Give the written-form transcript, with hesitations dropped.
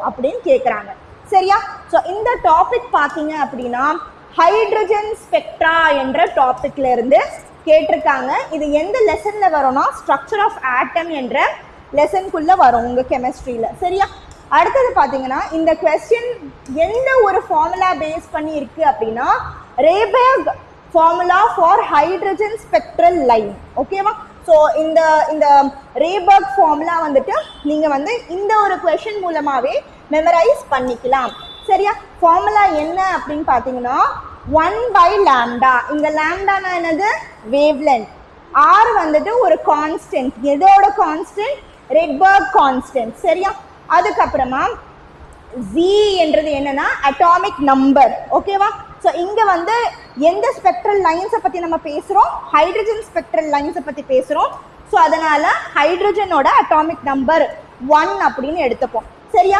அப்படின்னு கேட்குறாங்க. சரியா? ஸோ இந்த டாபிக் பார்த்தீங்க அப்படின்னா ஹைட்ரஜன் ஸ்பெக்ட்ரா என்ற டாபிக்ல இருந்து கேட்டிருக்காங்க. இது எந்த லெசன்ல வரும்னா ஸ்ட்ரக்சர் ஆஃப் ஆட்டம் என்ற லெசனுக்குள்ள வரும் உங்க கெமிஸ்ட்ரியில. சரியா? அடுத்தது பார்த்தீங்கன்னா இந்த கொஸ்டின் எந்த ஒரு ஃபார்முலா பேஸ் பண்ணி இருக்கு அப்படின்னா Rydberg formula for hydrogen spectral line. ஓகேவா? ஸோ இந்த ரேபர்க் ஃபார்முலா வந்துட்டு நீங்கள் வந்து இந்த ஒரு கொஷின் மூலமாகவே மெமரைஸ் பண்ணிக்கலாம். சரியா? ஃபார்முலா என்ன அப்படின்னு பார்த்தீங்கன்னா 1/λ. இங்கே லாம்டானா என்னது? Wave length. R வந்துட்டு ஒரு கான்ஸ்டன்ட். எதோட கான்ஸ்டன்ட்? ரேபர்க் கான்ஸ்டன்ட். சரியா? அதுக்கப்புறமா Z என்றது என்னன்னா அட்டாமிக் நம்பர். ஓகேவா? ஸோ இங்கே வந்து எந்த ஸ்பெக்ட்ரல் லைன்ஸை பற்றி நம்ம பேசுகிறோம்? ஹைட்ரஜன் ஸ்பெக்ட்ரல் லைன்ஸை பற்றி பேசுகிறோம். ஸோ அதனால் ஹைட்ரஜனோட அட்டாமிக் நம்பர் 1 அப்படின்னு எடுத்துப்போம். சரியா?